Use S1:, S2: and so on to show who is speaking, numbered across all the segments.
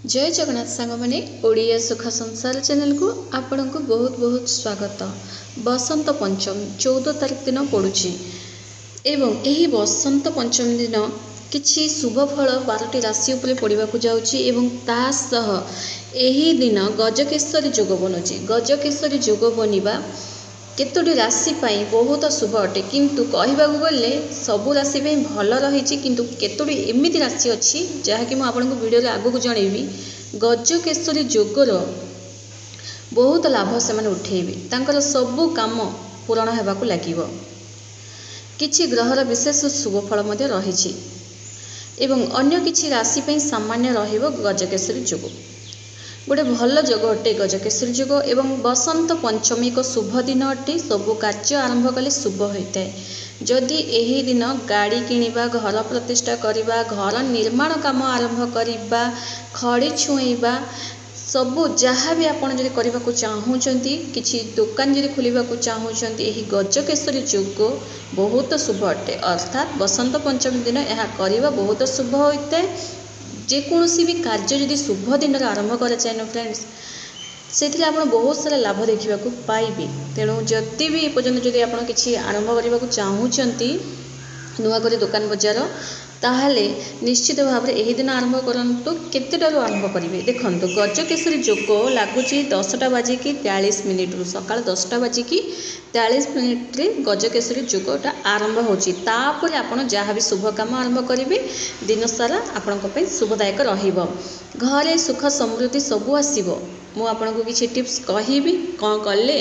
S1: जय जगन्नाथ सांग मैंने ओडिया सुख संसार चैनल को आपण को बहुत बहुत स्वागत। बसंत पंचमी 14 तारिख दिन पड़ुछि एवं यही बसंत पंचमी दिन किछि शुभ फल 12टी राशि उपरे पड़ाक जाउछि एवं ता सह एही दिन गजकेशरी जोग बनुछि। गजकेशरी जोग बनिबा केतोटी राशि पाई बहुत शुभ अटे, किंतु कहबाक गले सबु राशि पाई भल रही, किंतु केतोटी एमिति राशि अच्छी जहाँकि मुझे आपको वीडियो आगू जनइबी। गजकेशरी जोगर बहुत लाभ से उठेबे, तांकर सबु काम पूरण होगाक लगिब। किछि ग्रहर विशेष शुभ फल मध्य रही एवं अन्य किछि राशि पाई सामान्य रहिबो गजकेशरी जोग। गोटे भल जोग अटे गजकेशरी जोग एवं बसंत पंचमी एक शुभ दिन अटे। सबु कार्य आरंभ कले शुभ होता है। जदि एही दिन गाड़ी किनिबा, घर प्रतिष्ठा करिबा, घर निर्माण काम आरंभ करिबा, खड़ी छुईबा, सबु जहाँ भी आपन जदि करबाकू चाहूचंती, किछि दुकान जदि खोलिबाकू चाहूचंती, एही गजकेशरी जोग बहुत शुभ अटे। अर्थात बसंत पंचमी दिन यह करबा बहुत शुभ होता है। जेकोसी भी कार्य जदि शुभ दिन आरंभ कर चाहे फ्रेंड्स, से आप बहुत सारा लाभ देखा पाइबे। तेणु जदि भी पर्यटन जदि आप किसी आरंभ करने को चाहूँगी नुआ कर दुकान बजार, ताहले निश्चित भाव में यही दिन आरंभ करूँ। केतेटारू आरंभ करेंगे देखो, गजकेशरी जोग लगुच 10टा बाजिकी 43 मिनिट रु सका 10टा बाजिकी 43 मिनिट्रे गजकेशरी जोगटा आरंभ होपर आप जहाँ भी शुभ काम आरंभ करेंगे दिन सारा आपण शुभदायक रहिबो। घरे सुख समृद्धि सबू आसीबो। मु आपको किसी टिप्स कहिबी कौन कले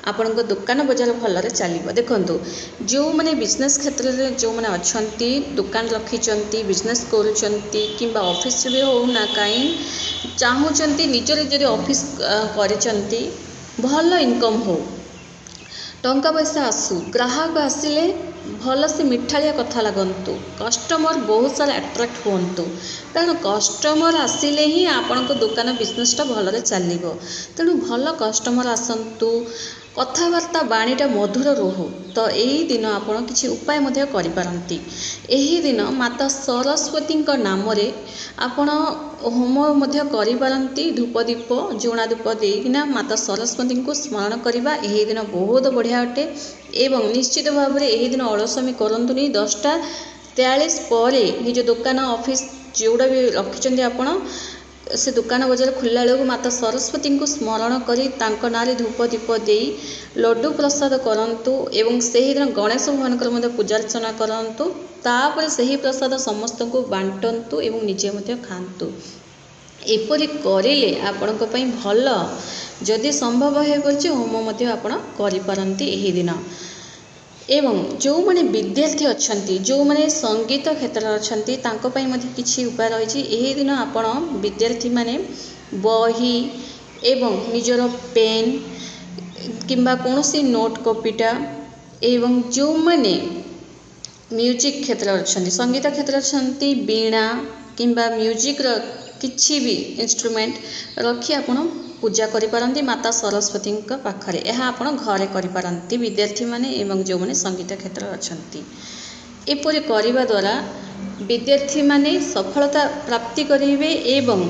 S1: आपण दुकान बजार भलरे चलिबो। देखंतु जो माने बिजनेस क्षेत्र में जो माने अछंती, दुकान रखिचंती, बिजनेस करूचंती, किंबा ऑफिस भी हो ना कहीं चाहूचंती निजर जदि ऑफिस करिचंती भल इनकम हो, टंका पैसा आसू, ग्राहक आसिले भल से मिठालिया कथा लगंतु, कस्टमर बहुत सारा अट्रैक्ट होंतु, कारण कस्टमर आसिले ही आपण दुकान बिजनेसटा भलरे चलिबो। तेणु भल कस्टमर आसंतु, कथबार्ता बाणीटा मधुर रोहु, तो यही दिन आपण किसी उपाय मध्य करि पारंती। यही दिन माता सरस्वती नाम रे आपण होम मध्य करि पारंती। धूप दीप जुणा धूप देना माता सरस्वती को स्मरण करवा यही दिन बहुत बढ़िया अटे। एवं निश्चित भाव में यही दिन अलसमी करंतुनी। 10टा 43 पर निज दुकान ऑफिस जोड़ा भी रखिंट आपण से दुकान बजार खुला बेलू माता सरस्वती को स्मरण करी तांको नारे धूप दीप दे लड्डू प्रसाद करंतु एवं सही दिन गणेश भगवान पूजा अर्चना करंतु। तापर सही प्रसाद समस्त को बांटंतु एवं निजे मध्य खांतु। एपरी करिले आपणको पई भल, जदि संभव हो पड़े होम मध्य आपण करि पारंती एही दिन। एवं जो माने विद्यार्थी अच्छंती, जो माने संगीत क्षेत्र अच्छंती, तांको पई मध्य किछि उपाय रही। एही दिन आपण विद्यार्थी माने बही एवं निजर पेन किंबा कोनोसी नोट कॉपीटा एवं जो माने म्यूजिक क्षेत्र अच्छंती, संगीत क्षेत्र अच्छंती, बीणा किंबा म्यूजिक रो किछि भी इंस्ट्रूमेंट रखी आपण पूजा करि पारंती माता सरस्वती पाखरे। यह आपण घरे करि पारंती विद्यार्थी माने एवं जो माने संगीत क्षेत्र अच्छंती। एपरि करिबा द्वारा विद्यार्थी माने सफलता प्राप्ति करिवे एवं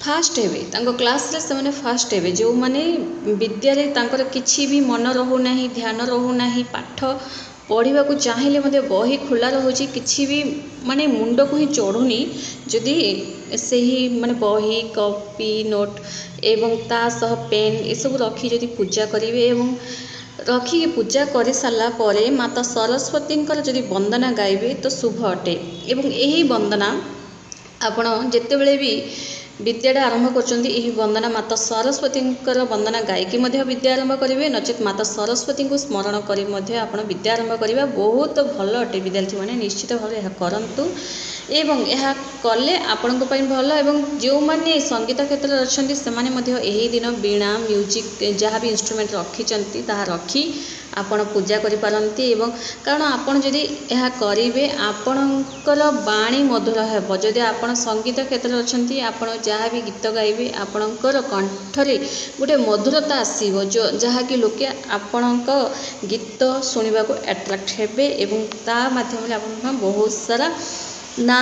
S1: फास्ट हेबे। तांको क्लास रे से फास्ट हेबे। जो माने विद्यालय तांकर किछि भी मन रहू नाही, ध्यान रहू नाही, पाठ पढ़ा को चाहिए मध्य बही खोला रोचे, किसी भी माने मुंड को ही चढ़ुनी जदि से ही माने बही कॉपी नोट एवं ता सह पेन ये सब रखी जदि पूजा करेंगे एवं रखिक पूजा कर सारा पर माता सरस्वती जदि वंदना गाइबे तो शुभ अटे। एवं यही वंदना आपण जितेबले भी विद्याटा आरंभ कर वंदना माता सरस्वती वंदना गायकी विद्या आरंभ करेंगे, नचेत माता सरस्वती को स्मरण कर विद्या आरंभ करवा बहुत भल अटे। विद्यार्थी मैंने निश्चित भाव यह करूँ एवं यह कले आपण भल। एवं जो माने संगीत क्षेत्र अच्छा से यही दिन बीणा म्यूजिक जहाँ भी इंस्ट्रूमेंट रखी ताहा रखी आपण पूजा करि पारंती। एवं कारण आपण जदि यह करेंगे आपणकर बाणी मधुर हेब। जदि आपण संगीत क्षेत्र अच्छी आपण जहाँ भी गीत गाइबे आपणकर कंठरे गोटे मधुरता आसीबो, जो जहाँकि लोके आपणक गीत शुणा को अट्राक्ट हेबे एवं ता माध्यम आपण बहुत सारा ना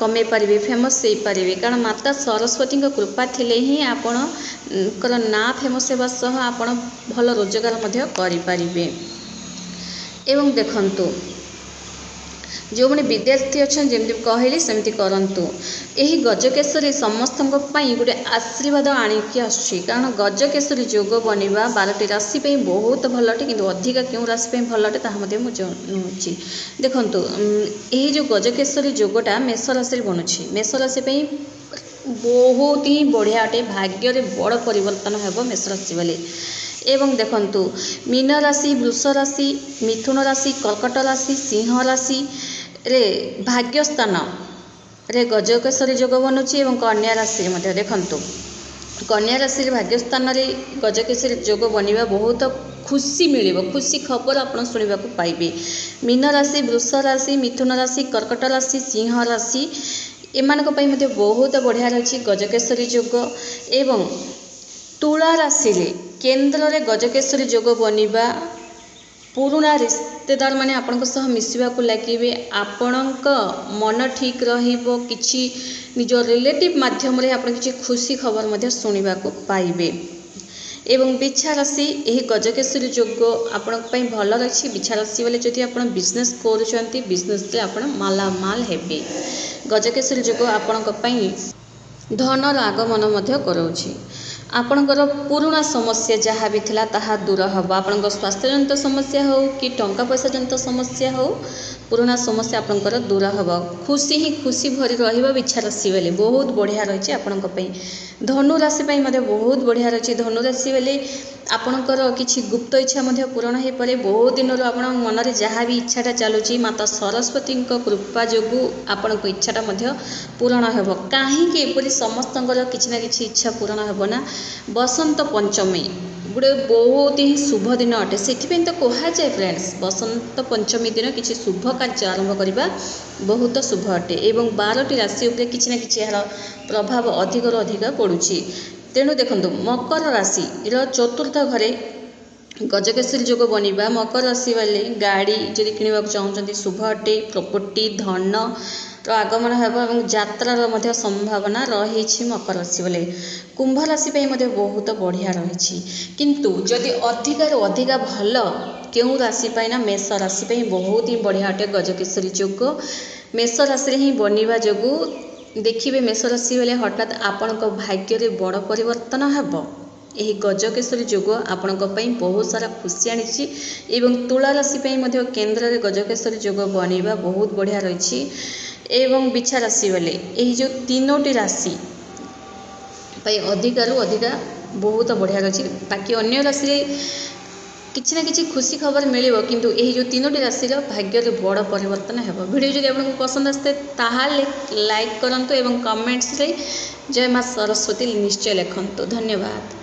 S1: कमे पारे फेमस हो पारे कारण माता सरस्वती कृपा थिले ही आपणकर ना फेमस होगा सह आपण भल रोजगार करें। एवं देखंतु जो मैंने विद्यार्थी अच्छा जमी कहली सेमती करंतु यही गजकेसरी समस्त गोटे आशीर्वाद आणिकी आसुची कारण गजकेसरी जोग बनवा 12टी राशि बहुत भलटे कि अधिका क्यों राशि भलटे ताकि मुझे देखु यही जो गजकेसरी जोगटा मेष राशि बनुची मेष राशि बहुत ही बढ़िया अटे भाग्य बड़ परिवर्तन होब मेष राशि वाले। एवं देखंतु मीन राशि वृष राशि मिथुन राशि कर्कट राशि सिंह राशि रे भाग्य स्थान रे गजकेसरी जोग बनुची एवं कन्या राशि देखंतु कन्या राशि भाग्य स्थान रे गजकेसरी जोग बनवा बहुत खुशी मिल खुशी खबर आपड़ शुणा पाइबे। मीन राशि वृष राशि मिथुन राशि कर्कट राशि सिंह राशि एमानक बहुत बढ़िया रही गजकेसरी जोग। एवं तुला राशि केन्द्र रे गजकेसरी जोग बनवा पुराना रिश्तेदार माने आपणक सह मिसवाक लगे आपणक मन ठीक रहिबो किछि निज रिलेटिव माध्यम रे आपण किछि खुशी खबर शुणा पाइबे। एवं बिछा राशि यही गजकेसरी जोग आपण भल रही बिछा राशि वाले जदि आप बिजनेस करुँच बिजनेस आप मालामाल हेबे। गजकेसरी जोग आपण धनर आगमन कराऊँच आपणकर पुराना समस्या जहाँ भी थिला ताहा दूर हम आपण स्वास्थ्य जनित समस्या हो कि टंका पैसा जनित समस्या हो पुराना समस्या आपणकर दूर हम खुशी ही खुशी भरी रही बिछा राशि वाले बहुत बढ़िया रही आपण धनु राशि बहुत बढ़िया रही धनु राशि वाले आपणकर किछि गुप्त इच्छा पूरण हो पारे बहुत दिन आप मन में जहाँ भी इच्छाटा चलुची माता सरस्वती कृपा जोगु आपण इच्छाटा पूरण हो कहीं एपरी समस्त किसी ना कि इच्छा पूरण होना। बसंत पंचमी गोटे बहुत ही शुभ दिन अटे से तो कहुए फ्रेंड्स बसंत पंचमी दिन किसी शुभ कार्य आरंभ करने बहुत शुभ अटे एवं 12टी राशि उपरे किसी ना कि यार प्रभाव अधिक अधिक पड़ुछि। तेणु देखो मकर राशि चतुर्थ घरे गजकेसरी जोग बनवा मकर राशि वाले गाड़ी जदि किणवा चाहते शुभ अटे प्रॉपर्टी धन आगमन होगा यात्रार संभावना रही मकर राशि वाले। कुंभ राशि बहुत बढ़िया रही किंतु जदि अधिकार अधिका भल क्यों राशि ना मेष राशि बहुत ही बढ़िया अटे गजकेसरी जोग मेष राशि ही बनवा जोगु देखिए मेष राशि वाले हठात आपण भाग्य बड़ परिवर्तन हेब यही गजकेसरी जोग आपण बहुत सारा खुशी आनी एवं तुला राशि केन्द्र में गजकेसरी जोग बनवा बहुत बढ़िया रही। एवं बिछा राशि वाले यही जो 3टी राशि अधिकारु अधिका बहुत बढ़िया रही बाकी अन्य राशि किसी ना कि खुशी खबर मिल किंतु यही जो 3टी राशि भाग्य बड़ परिवर्तन है। वीडियो जब आपको पसंद आसते ताहाले लाइक करंतु एवं कमेंट्स रे जय मां सरस्वती निश्चय लिखंतु। धन्यवाद।